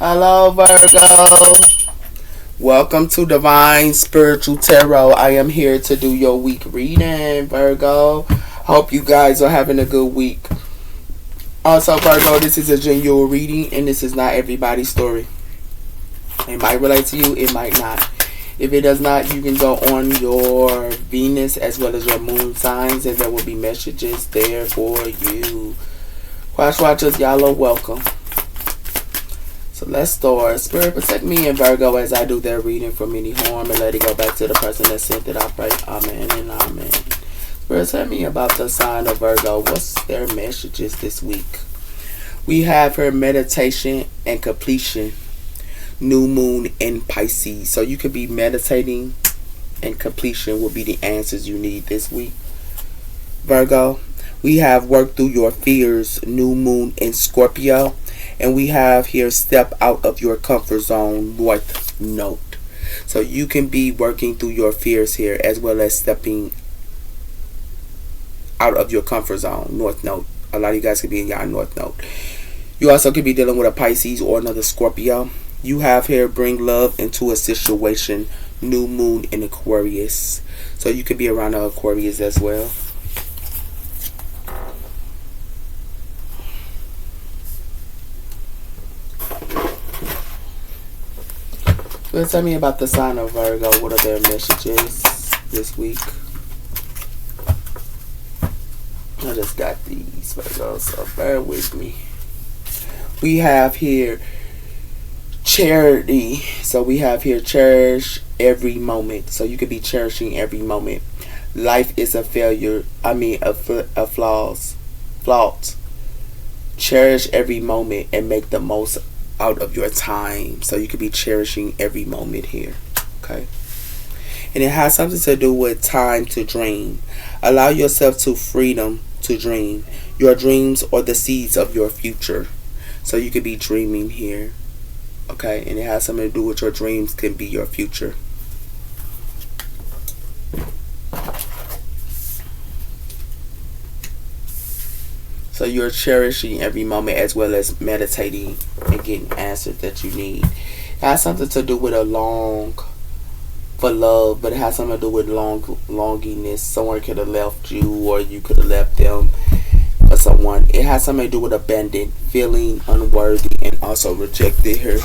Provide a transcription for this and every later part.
Hello, Virgo. Welcome to Divine Spiritual Tarot. I am here to do your week reading, Virgo. Hope you guys are having a good week. Also, Virgo, this is a genuine reading, and this is not everybody's story. It might relate to you, it might not. If it does not, you can go on your Venus as well as your moon signs, and there will be messages there for you. Watch watchers, y'all are welcome. So let's start. Spirit, protect me and Virgo as I do their reading from any harm and let it go back to the person that sent it. I pray. Amen and amen. Spirit, tell me about the sign of Virgo. What's their messages this week? We have her meditation and completion. New moon in Pisces. So you could be meditating, and completion will be the answers you need this week. Virgo, we have worked through your fears. New moon in Scorpio. And we have here step out of your comfort zone, North Node. So you can be working through your fears here as well as stepping out of your comfort zone, North Node. A lot of you guys could be in your North Node. You also could be dealing with a Pisces or another Scorpio. You have here bring love into a situation, new moon in Aquarius. So you could be around the Aquarius as well. So tell me about the sign of Virgo. What are their messages this week? I just got these Virgos, so bear with me. We have here charity. So we have here cherish every moment. So you could be cherishing every moment. Life is a failure. A flaws. Flaws. Cherish every moment and make the most out of your time. So you could be cherishing every moment here. Okay. And it has something to do with time to dream. Allow yourself to freedom to dream. Your dreams are the seeds of your future. So you could be dreaming here. Okay. And it has something to do with your dreams can be your future. So you're cherishing every moment as well as meditating and getting answers that you need. It has something to do with for love, but it has something to do with longingness. Someone could have left you or you could have left them for someone. It has something to do with abandoned, feeling unworthy, and also rejected here.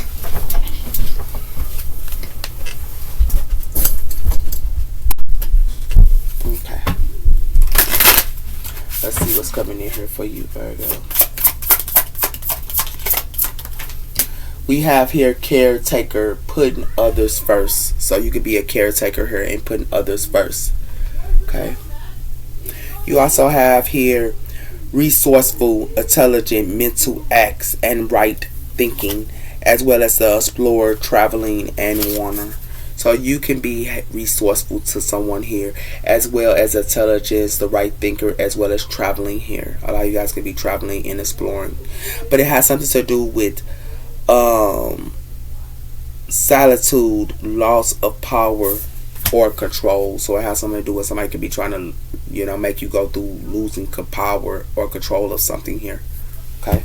Okay. Let's see what's coming in here for you, Virgo. We have here caretaker, putting others first. So you could be a caretaker here and putting others first. Okay. You also have here resourceful, intelligent, mental acts, and right thinking, as well as the explorer, traveling, and warner. So you can be resourceful to someone here, as well as intelligence, the right thinker, as well as traveling here. A lot of you guys can be traveling and exploring. But it has something to do with solitude, loss of power, or control. So it has something to do with somebody could be trying to, make you go through losing power or control of something here. Okay.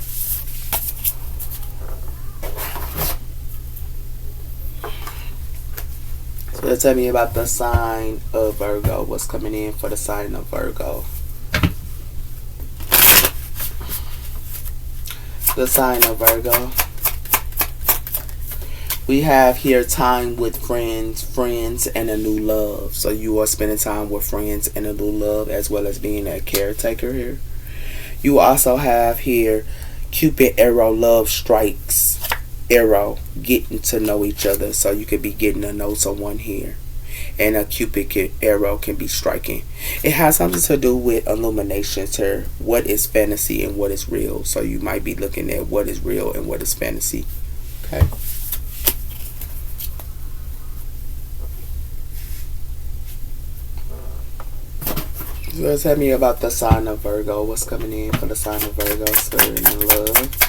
So tell me about the sign of Virgo. What's coming in for the sign of Virgo? The sign of Virgo. We have here time with friends, and a new love. So you are spending time with friends and a new love, as well as being a caretaker here. You also have here Cupid arrow, love strikes. Arrow, getting to know each other. So you could be getting to know someone here, and a Cupid arrow can be striking. It has something to do with illuminations here. What is fantasy and what is real? So you might be looking at what is real and what is fantasy. Okay. So tell me about the sign of Virgo. What's coming in for the sign of Virgo? Spirit and love.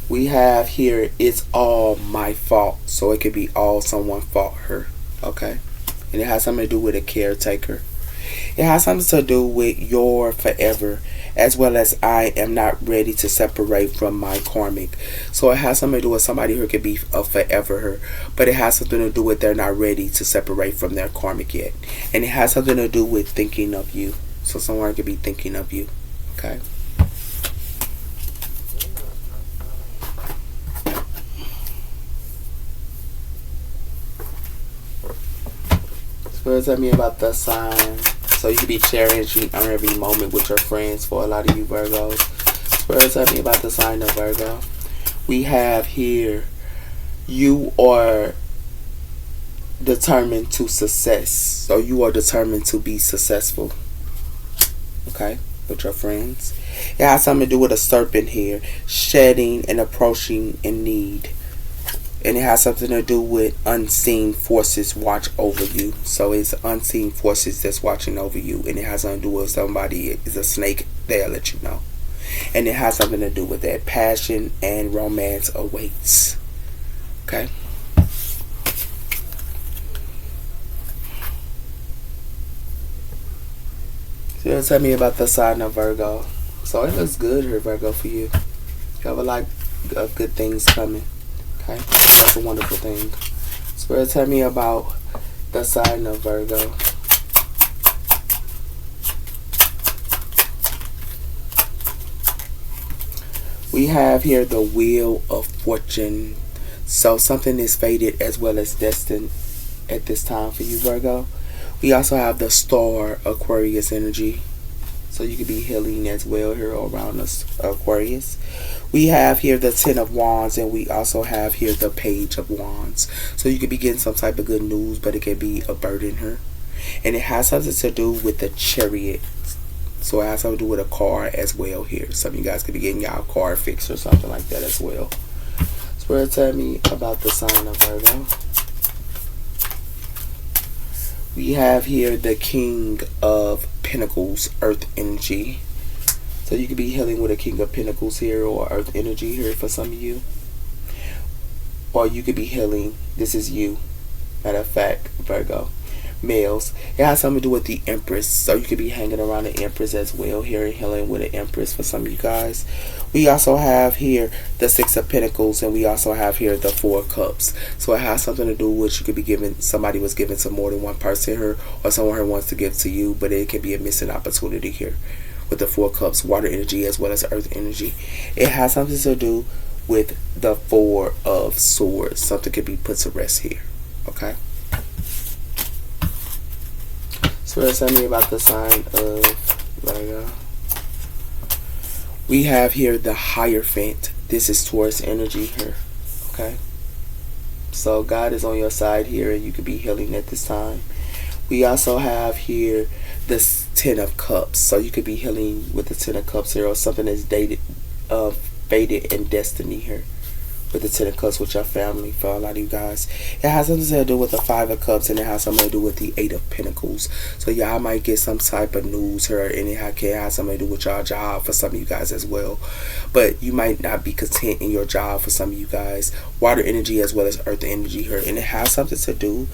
We have here, it's all my fault. So it could be all someone fault her. Okay. And it has something to do with a caretaker. It has something to do with your forever, as well as I am not ready to separate from my karmic. So it has something to do with somebody who could be a forever her, but it has something to do with they're not ready to separate from their karmic yet. And it has something to do with thinking of you. So someone could be thinking of you. Okay. So tell me about the sign. So you could be cherishing every moment with your friends for a lot of you Virgos. Spirit, tell me about the sign of Virgo. We have here, you are determined to success. So you are determined to be successful. Okay, with your friends. It has something to do with a serpent here, shedding and approaching in need. And it has something to do with unseen forces watch over you. So it's unseen forces that's watching over you. And it has something to do with somebody is a snake, they'll let you know. And it has something to do with that. Passion and romance awaits. Okay? So tell me about the sign of Virgo. So it looks good here, Virgo, for you. You have a lot of good things coming. Okay? That's a wonderful thing. Spirit, tell me about the sign of Virgo. We have here the Wheel of Fortune. So something is fated as well as destined at this time for you, Virgo. We also have the Star Aquarius energy. So you could be healing as well here around us, Aquarius. We have here the Ten of Wands, and we also have here the Page of Wands. So you could be getting some type of good news, but it could be a burden here. And it has something to do with the Chariot. So it has something to do with a car as well here. Some of you guys could be getting y'all car fixed or something like that as well. Spirit, tell me about the sign of Virgo. We have here the King of Pentacles, Earth energy. So you could be healing with a King of Pentacles here or Earth energy here for some of you. Or you could be healing, this is you, matter of fact, Virgo. Males, it has something to do with the Empress. So you could be hanging around the Empress as well here and healing with an Empress for some of you guys. We also have here the Six of Pentacles, and we also have here the Four of Cups. So it has something to do with you could be giving, somebody was giving to more than one person here, or someone here wants to give to you, but it can be a missing opportunity here with the Four Cups, water energy as well as Earth energy. It has something to do with the Four of Swords. Something could be put to rest here. Okay? So tell me about the sign of Virgo. We have here the Hierophant. This is Taurus energy here. Okay? So God is on your side here, and you could be healing at this time. We also have here the Ten of Cups. So you could be healing with the Ten of Cups here, or something that's fated in destiny here. With the Ten of Cups with your family for a lot of you guys. It has something to do with the Five of Cups, and it has something to do with the Eight of Pentacles. So y'all might get some type of news here, and it has something to do with your job for some of you guys as well. But you might not be content in your job for some of you guys. Water energy as well as Earth energy here, and it has something to do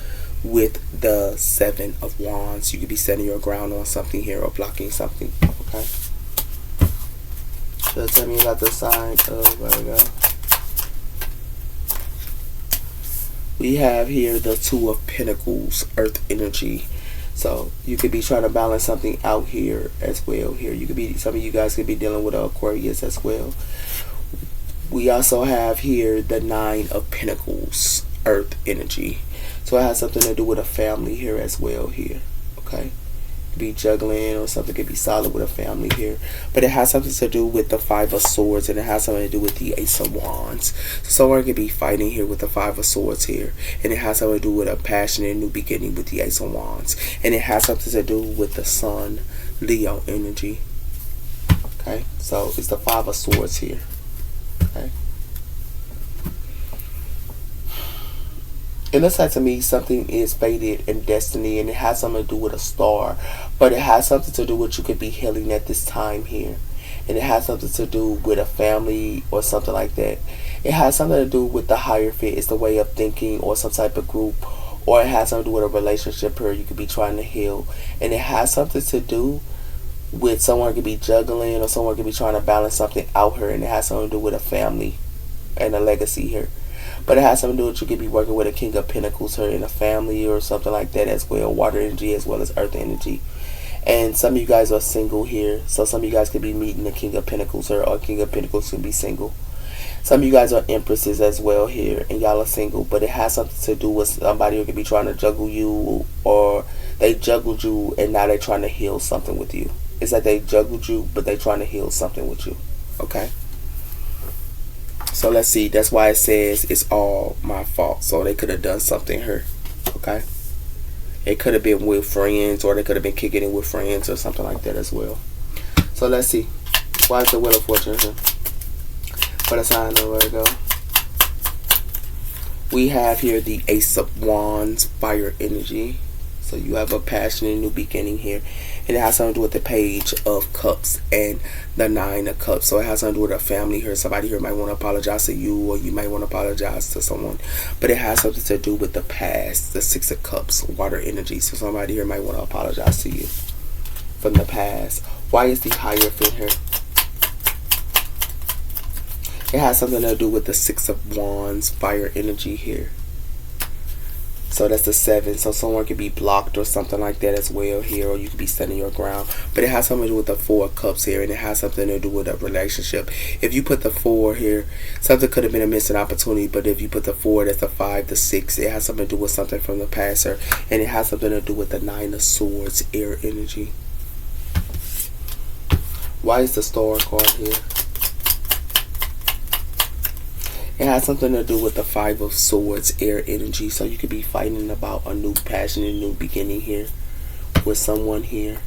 with the Seven of Wands. You could be setting your ground on something here or blocking something. Okay. So tell me about the sign of Virgo. We have here the Two of Pentacles, Earth energy. So you could be trying to balance something out here as well. Here you could be, some of you guys could be dealing with Aquarius as well. We also have here the Nine of Pentacles, Earth energy. So it has something to do with a family here as well here. Okay. Be juggling or something could be solid with a family here, but it has something to do with the Five of Swords, and it has something to do with the Ace of Wands. So someone could be fighting here with the Five of Swords here, and it has something to do with a passionate new beginning with the Ace of Wands, and it has something to do with the Sun, Leo energy. Okay, so it's the Five of Swords here. Okay. It looks like to me something is fated in destiny, and it has something to do with a star, but it has something to do with you could be healing at this time here, and it has something to do with a family or something like that. It has something to do with the Hierophant. It's the way of thinking or some type of group, or it has something to do with a relationship here you could be trying to heal, and it has something to do with someone could be juggling, or someone could be trying to balance something out here, and it has something to do with a family and a legacy here. But it has something to do with you could be working with a King of Pentacles here in a family or something like that as well. Water energy as well as earth energy. And some of you guys are single here. So some of you guys could be meeting the King of Pentacles here, or King of Pentacles could be single. Some of you guys are empresses as well here, and y'all are single. But it has something to do with somebody who could be trying to juggle you, or they juggled you and now they're trying to heal something with you. It's like they juggled you, but they're trying to heal something with you. Okay? So let's see. That's why it says it's all my fault. So they could have done something here. Okay? It could have been with friends, or they could have been kicking it with friends or something like that as well. So let's see. Why is the Wheel of Fortune here? For the sign of Virgo. We have here the Ace of Wands, fire energy. So you have a passionate new beginning here. And it has something to do with the Page of Cups and the Nine of Cups. So it has something to do with a family here. Somebody here might want to apologize to you, or you might want to apologize to someone. But it has something to do with the past, the Six of Cups, water energy. So somebody here might want to apologize to you from the past. Why is the Hierophant here? It has something to do with the Six of Wands, fire energy here. So that's the 7. So someone could be blocked or something like that as well here, or you could be standing your ground. But it has something to do with the 4 of Cups here, and it has something to do with a relationship. If you put the 4 here, something could have been a missing opportunity. But if you put the 4, that's the 5, the 6. It has something to do with something from the past here, and it has something to do with the 9 of Swords, air energy. Why is the Star card here? It has something to do with the 5 of Swords, air energy. So you could be fighting about a new passion, a new beginning here with someone here.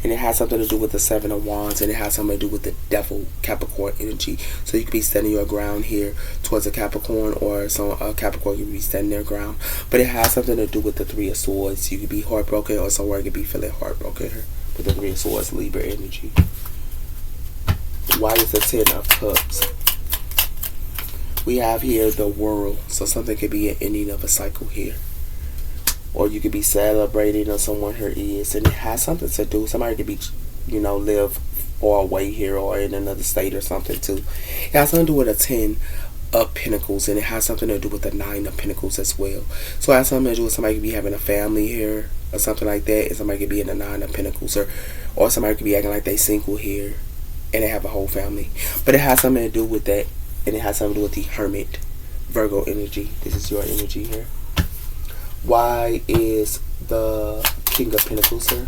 And it has something to do with the 7 of Wands, and it has something to do with the Devil, Capricorn energy. So you could be standing your ground here towards a Capricorn, or some Capricorn could be standing their ground. But it has something to do with the 3 of Swords. You could be heartbroken, or someone could be feeling heartbroken here with the 3 of Swords, Libra energy. Why is the 10 of Cups? We have here the World. So something could be an ending of a cycle here. Or you could be celebrating, or someone here is. And it has something to do. Somebody could be, live far away here, or in another state or something too. It has something to do with a 10 of Pentacles. And it has something to do with the 9 of Pentacles as well. So it has something to do with somebody could be having a family here, or something like that. And somebody could be in the 9 of Pentacles. Or somebody could be acting like they single here, and they have a whole family. But it has something to do with that. And it has something to do with the Hermit, Virgo energy. This is your energy here. Why is the King of Pentacles here?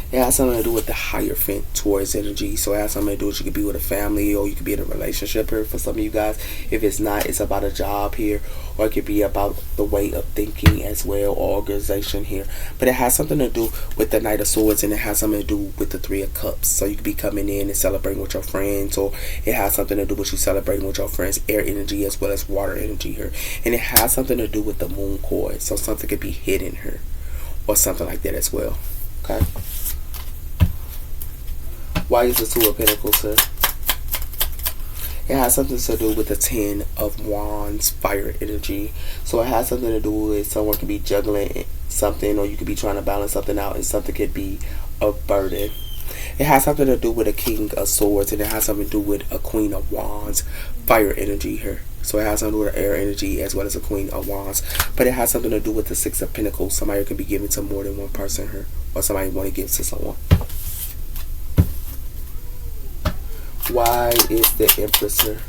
It has something to do with the Hierophant, Taurus energy. So it has something to do with, you could be with a family, or you could be in a relationship here for some of you guys. If it's not, it's about a job here, or it could be about the way of thinking as well, or organization here. But it has something to do with the Knight of Swords, and it has something to do with the 3 of Cups. So you could be coming in and celebrating with your friends, or it has something to do with you celebrating with your friends, air energy as well as water energy here. And it has something to do with the Moon card. So something could be hidden here, or something like that as well. Okay. Why is the 2 of Pentacles here? It has something to do with the 10 of Wands, fire energy. So it has something to do with someone could be juggling something, or you could be trying to balance something out, and something could be a burden. It has something to do with a King of Swords, and it has something to do with a Queen of Wands, fire energy here. So it has something to do with air energy as well as a Queen of Wands. But it has something to do with the 6 of Pentacles. Somebody could be giving to more than one person here, or somebody want to give to someone. Why is the Empress here?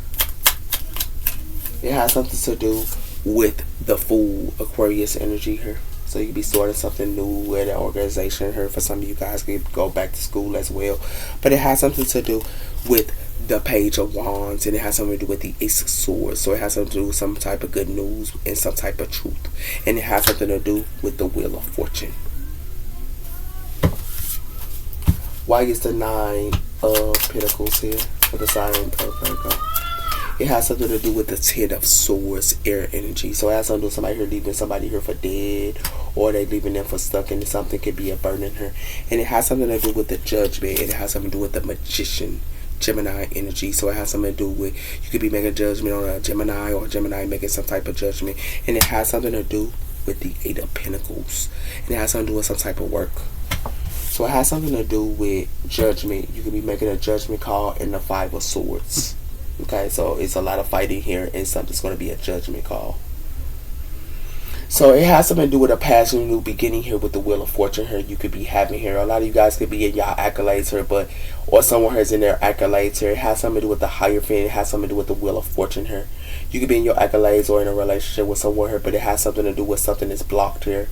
It has something to do with the Fool, Aquarius energy here. So you could be starting something new at an organization here. For some of you guys, could go back to school as well. But it has something to do with the Page of Wands, and it has something to do with the Ace of Swords. So it has something to do with some type of good news and some type of truth. And it has something to do with the Wheel of Fortune. Why is the 9 of Pentacles here for the sign of Virgo? It has something to do with the 10 of Swords, air energy. So it has something to do with somebody here leaving somebody here for dead, or they leaving them for stuck into something, could be a burden here. And it has something to do with the Judgment. It has something to do with the Magician, Gemini energy. So it has something to do with, you could be making a judgment on a Gemini, or Gemini making some type of judgment. And it has something to do with the 8 of Pentacles. And it has something to do with some type of work. So it has something to do with judgment. You could be making a judgment call in the Five of Swords. Okay, so it's a lot of fighting here, and something's going to be a judgment call. So it has something to do with a past and new beginning here with the Wheel of Fortune here. You could be having here. A lot of you guys could be in y'all accolades here, but or someone has in their accolades here. It has something to do with the Hierophant. It has something to do with the Wheel of Fortune here. You could be in your accolades or in a relationship with someone here, but it has something to do with something that's blocked here.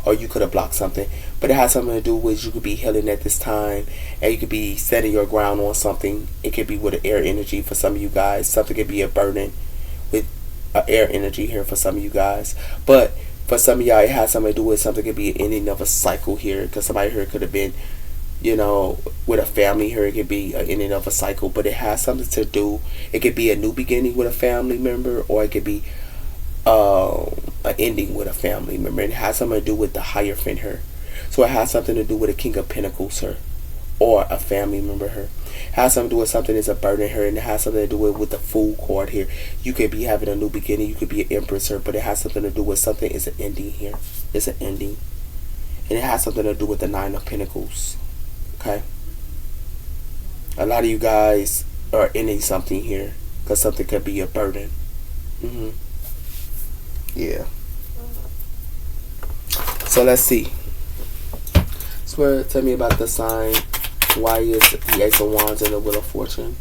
Or you could have blocked something. But it has something to do with you could be healing at this time. And you could be setting your ground on something. It could be with an air energy for some of you guys. Something could be a burden with air energy here for some of you guys. But for some of y'all, it has something to do with something could be an ending of a cycle here. Because somebody here could have been, with a family here. It could be an ending of a cycle. But it has something to do. It could be a new beginning with a family member. Or it could be an ending with a family member. It has something to do with the Hierophant here. So it has something to do with a King of Pentacles here. Or a family member here. It has something to do with something that's a burden here. And it has something to do with the Fool card here. You could be having a new beginning. You could be an Empress here. But it has something to do with something is an ending here. It's an ending. And it has something to do with the Nine of Pentacles. Okay. A lot of you guys are ending something here. Because something could be a burden. Yeah. So let's see. Swear, tell me about the sign. Why is the Ace of Wands and the Wheel of Fortune?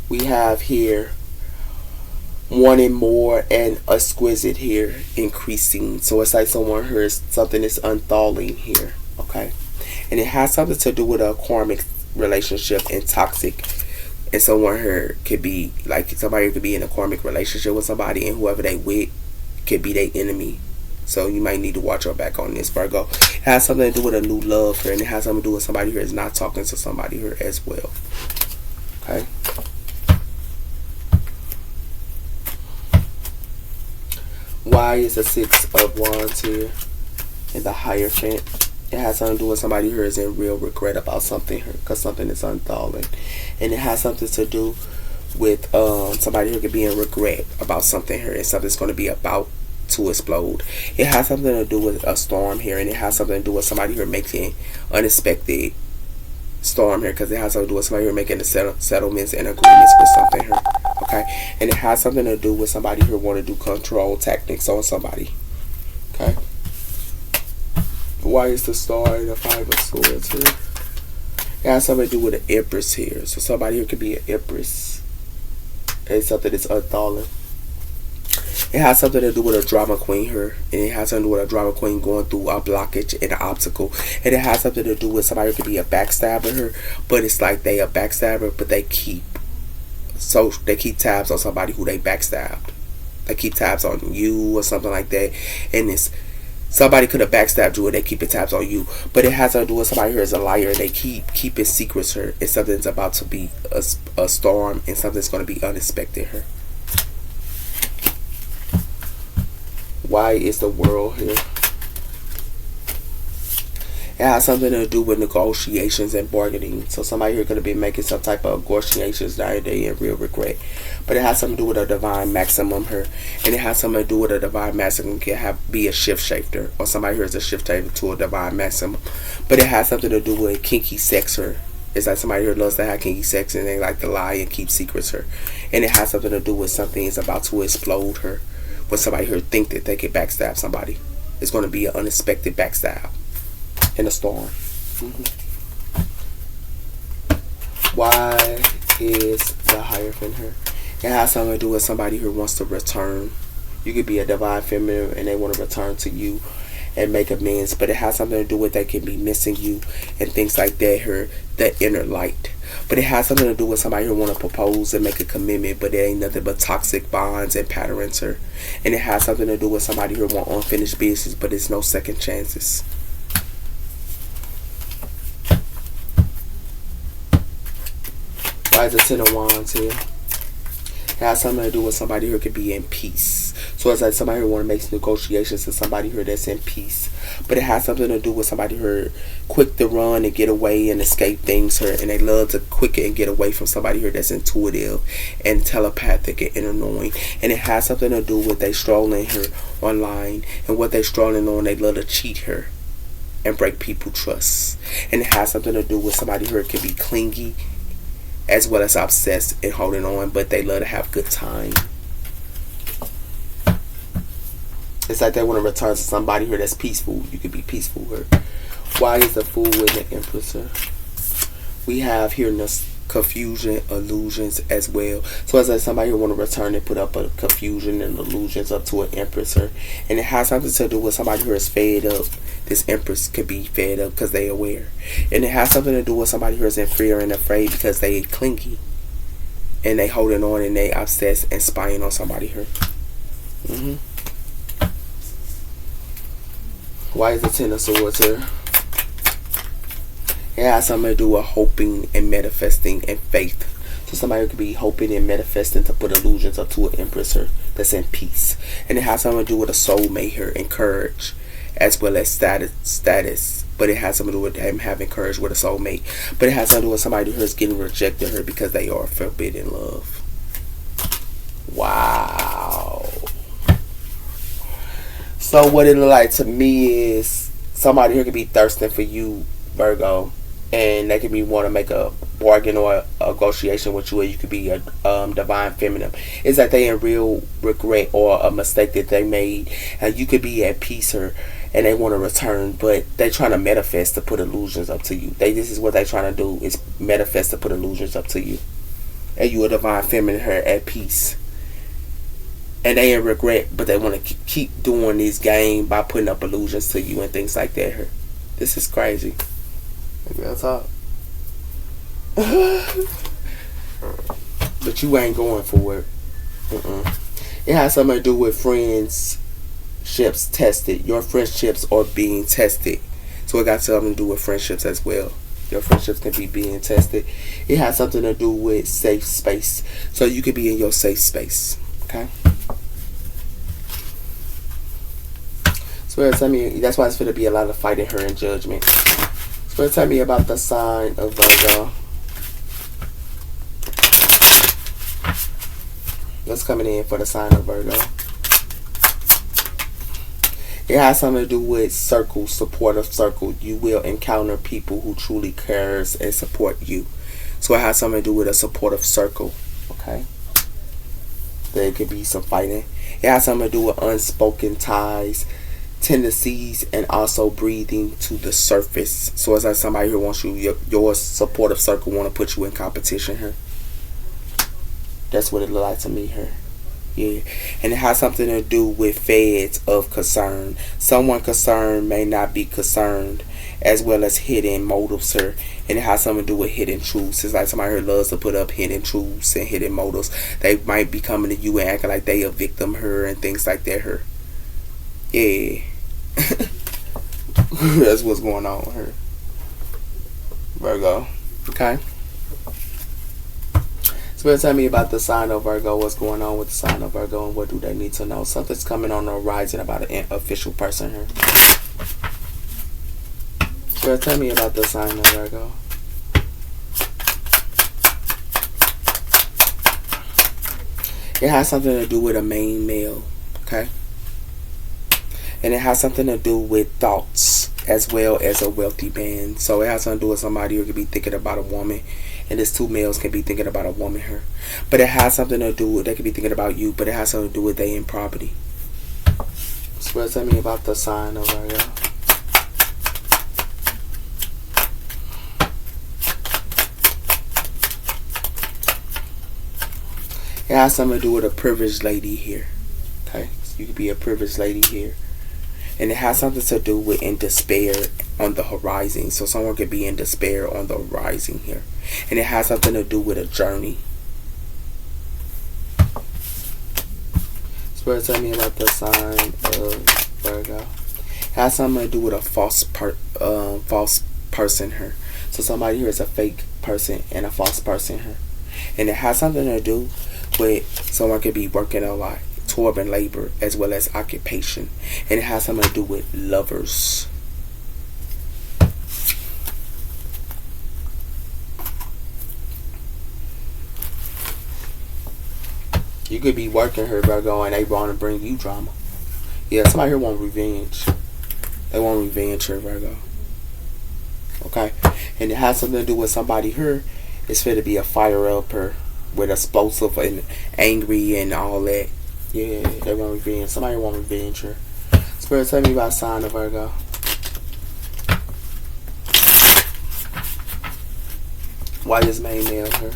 We have here wanting more and exquisite here, increasing. So it's like someone hears something is unthawing here. Okay. And it has something to do with a karmic relationship and toxic. And someone here could be like somebody could be in a karmic relationship with somebody, and whoever they with could be their enemy. So you might need to watch your back on this, Virgo. It has something to do with a new love here, and it has something to do with somebody here is not talking to somebody here as well. Okay. Why is the Six of Wands here and the Hierophant? It has something to do with somebody here is in real regret about something here, because something is unthawing. And it has something to do with somebody who could be in regret about something here, and something's going to be about to explode. It has something to do with a storm here, and it has something to do with somebody here making unexpected storm here, because it has something to do with somebody here making the settlements and agreements with something here. Okay. And it has something to do with somebody who want to do control tactics on somebody. Okay. Why is the Star and the Five of Swords here? It has something to do with an Empress here. So somebody here could be an Empress. And something that's unthawing. It has something to do with a drama queen here. And it has something to do with a drama queen going through a blockage and an obstacle. And it has something to do with somebody who could be a backstabber here. But it's like they a backstabber, but they keep tabs on somebody who they backstabbed. They keep tabs on you or something like that. And it's somebody could have backstabbed you and they keep tabs on you. But it has to do with somebody here is a liar and they keep secrets here. And something's about to be a storm, and something's going to be unexpected here. Why is the World here? It has something to do with negotiations and bargaining. So somebody here could have been making some type of negotiations that they in real regret. But it has something to do with a divine maximum here. And it has something to do with a divine maximum can be a shift shifter. Or somebody here is a shift shifter to a divine maximum. But it has something to do with kinky sex here. It's like somebody here loves to have kinky sex and they like to lie and keep secrets here. And it has something to do with something is about to explode here. When somebody here think that they can backstab somebody. It's going to be an unexpected backstab. In a storm. Why is the Hierophant here? It has something to do with somebody who wants to return. You could be a divine feminine and they want to return to you and make amends, but it has something to do with they can be missing you and things like that here, the inner light. But it has something to do with somebody who want to propose and make a commitment, but it ain't nothing but toxic bonds and patterns here. And it has something to do with somebody who want unfinished business, but it's no second chances. Why is the Ten of Wands here? It has something to do with somebody who could be in peace. So it's like somebody who want to make negotiations to somebody who that's in peace. But it has something to do with somebody who quick to run and get away and escape things here. And they love to quick and get away from somebody who that's intuitive and telepathic and inner knowing. And it has something to do with they strolling here online. And what they strolling on, they love to cheat here. and break people trust. And it has something to do with somebody who can be clingy as well as obsessed and holding on, but they love to have good time. It's like they want to return to somebody here that's peaceful. You could be peaceful here. Why is the Fool with the Empress here? We have here confusion, illusions as well. So it's like somebody who want to return and put up a confusion and illusions up to an Empress here. And it has something to do with somebody who is fed up. This Empress could be fed up because they aware. And it has something to do with somebody who is in fear and afraid because they clingy. And they holding on and they obsessed and spying on somebody here. Why is the Ten of Swords here? It has something to do with hoping and manifesting and faith. So somebody could be hoping and manifesting to put illusions up to an Empress here that's in peace. And it has something to do with a soulmate here and courage as well as status. But it has something to do with him having courage with a soulmate. But it has something to do with somebody who is getting rejected here because they are forbidden love. Wow. So what it look like to me is somebody who could be thirsting for you, Virgo, and they could be want to make a bargain or a negotiation with you, or you could be a divine feminine. It's like they in real regret or a mistake that they made, and you could be at peace here, and they want to return, but they trying to manifest to put illusions up to you. This is what they trying to do, is manifest to put illusions up to you, and you a divine feminine here at peace. And they in regret, but they want to keep doing this game by putting up illusions to you and things like that here. This is crazy. Maybe I'll talk. But you ain't going for it. It has something to do with friendships tested. Your friendships are being tested. So it got something to do with friendships as well. Your friendships can be being tested. It has something to do with safe space. So you could be in your safe space. Okay? So tell me, that's why it's going to be a lot of fighting her in judgment. So tell me about the sign of Virgo. What's coming in for the sign of Virgo? It has something to do with circle, supportive circle. You will encounter people who truly cares and support you. So it has something to do with a supportive circle. Okay? There could be some fighting. It has something to do with unspoken ties, tendencies, and also breathing to the surface. So it's like somebody who wants you, your supportive circle want to put you in competition here. That's what it look like to me here. Yeah. And it has something to do with feds of concern. Someone concerned may not be concerned, as well as hidden motives here. And it has something to do with hidden truths. It's like somebody who loves to put up hidden truths and hidden motives. They might be coming to you and acting like they a victim here and things like that here. Yeah. That's what's going on with her. Virgo. Okay. So tell me about the sign of Virgo. What's going on with the sign of Virgo and what do they need to know? Something's coming on the horizon about an official person here. So tell me about the sign of Virgo. It has something to do with a main male. Okay. And it has something to do with thoughts as well as a wealthy man. So it has something to do with somebody who could be thinking about a woman. And this two males can be thinking about a woman here. But it has something to do with, they could be thinking about you, but it has something to do with they in property. So tell me about the sign of Virgo. It has something to do with a privileged lady here. Okay? So you could be a privileged lady here. And it has something to do with in despair on the horizon. So someone could be in despair on the horizon here. And it has something to do with a journey. Spirit, tell me about the sign of Virgo. It has something to do with a false person here. So somebody here is a fake person and a false person here. And it has something to do with someone could be working a lot. Toil and labor as well as occupation, and it has something to do with lovers. You could be working here, Virgo, and they want to bring you drama. Yeah, somebody here want revenge. They want revenge here, Virgo. Okay, and it has something to do with somebody here. It's fit to be a fire up her with explosive and angry and all that. Yeah, they want revenge. Somebody want revenge her. Spirit, tell me about sign of Virgo. Why is main male her?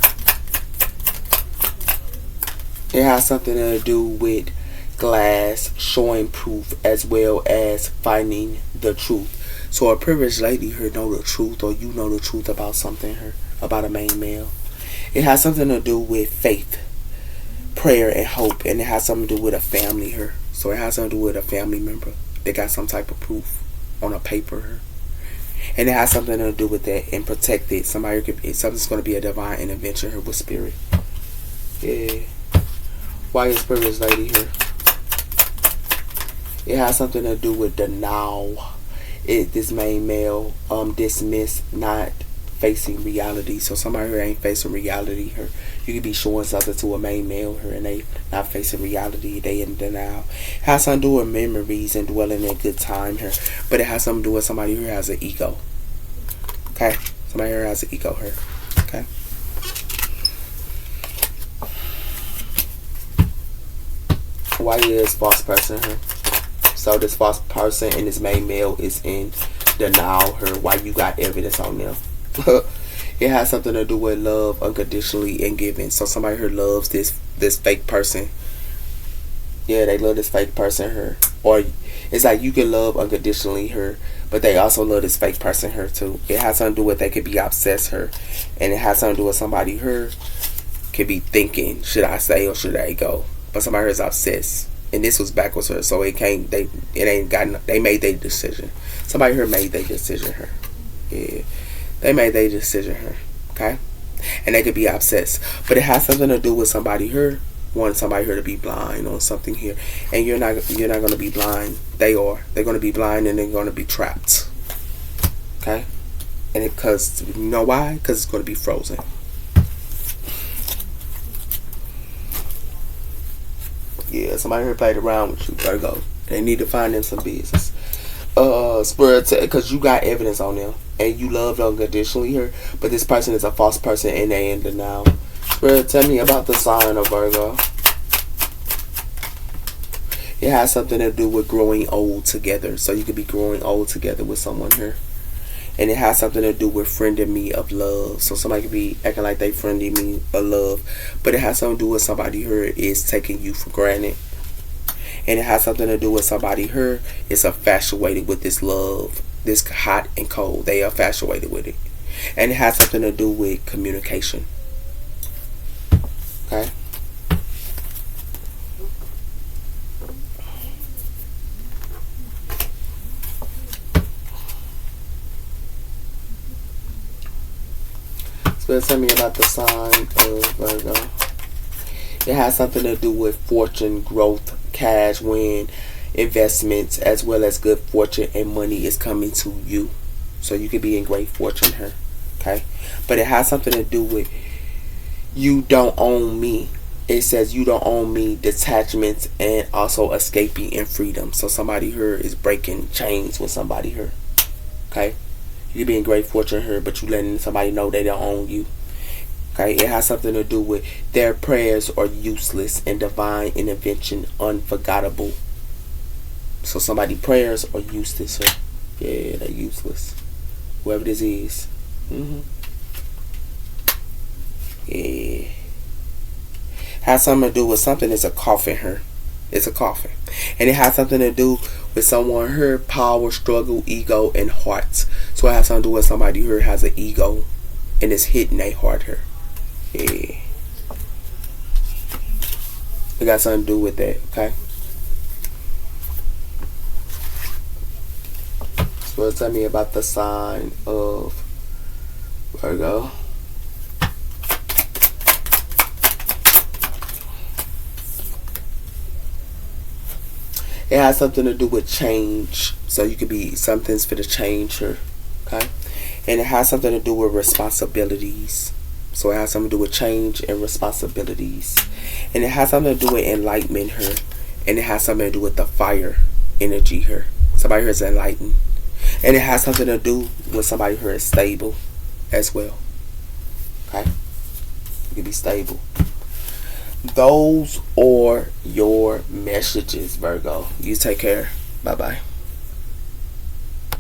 It has something to do with glass, showing proof, as well as finding the truth. So a privileged lady here know the truth, or you know the truth about something here, about a main male. It has something to do with faith, prayer, and hope, and it has something to do with a family here. So it has something to do with a family member. They got some type of proof on a paper here. And it has something to do with that and protect it. Somebody could be, something's going to be a divine intervention here with spirit. Yeah. Why is privileged lady here? It has something to do with the now. This main male dismissed, not facing reality. So somebody who ain't facing reality here, you could be showing something to a main male here and they not facing reality. They in denial. It has something to do with memories and dwelling in a good time here, but it has something to do with somebody who has an ego. Okay, somebody who has an ego here. Okay. Why is false person here? So this false person and this main male is in denial here. Why you got evidence on them? It has something to do with love unconditionally and giving. So somebody here loves this fake person. Yeah, they love this fake person here. Or it's like you can love unconditionally her, but they also love this fake person here too. It has something to do with they could be obsessed her, and it has something to do with somebody here could be thinking, should I stay or should I go? But somebody here is obsessed. And this was backwards her, so it can't. It ain't got. They made their decision. Somebody here made their decision here. Yeah, they made their decision here. Okay, and they could be obsessed, but it has something to do with somebody here wanting somebody here to be blind on something here, and you're not going to be blind. They are. They're going to be blind and they're going to be trapped. Okay, and because you know why? Because it's going to be frozen. Yeah, somebody here played around with you, Virgo. They need to find them some business. Spirit, because you got evidence on them, and you love them unconditionally here, but this person is a false person, and they in denial. Spirit, tell me about the sign of Virgo. It has something to do with growing old together, so you could be growing old together with someone here. And it has something to do with friending me of love. So somebody could be acting like they friending me of love. But it has something to do with somebody here is taking you for granted. And it has something to do with somebody here is infatuated with this love. This hot and cold. They are infatuated with it. And it has something to do with communication. Okay? So tell me about the sign of Virgo. It has something to do with fortune, growth, cash, win, investments, as well as good fortune and money is coming to you. So you could be in great fortune here. Okay? But it has something to do with you don't own me. It says you don't own me, detachments, and also escaping in freedom. So somebody here is breaking chains with somebody here. Okay? You could be in great fortune here, but you letting somebody know they don't own you. Okay, it has something to do with their prayers are useless and divine intervention unforgettable. So somebody prayers are useless here. Yeah, they're useless. Whoever this is. Yeah. Has something to do with something. It's a coffin here. It's a coffin. And it has something to do with someone here, power, struggle, ego, and hearts. So it has something to do with somebody here has an ego and it's hitting their heart here. Yeah. It got something to do with that, okay? So tell me about the sign of Virgo. It has something to do with change. So you could be something's for the change here. Okay? And it has something to do with responsibilities. So it has something to do with change and responsibilities. And it has something to do with enlightenment here. And it has something to do with the fire energy here. Somebody here is enlightened. And it has something to do with somebody who is stable as well. Okay? You can be stable. Those are your messages, Virgo. You take care. Bye bye.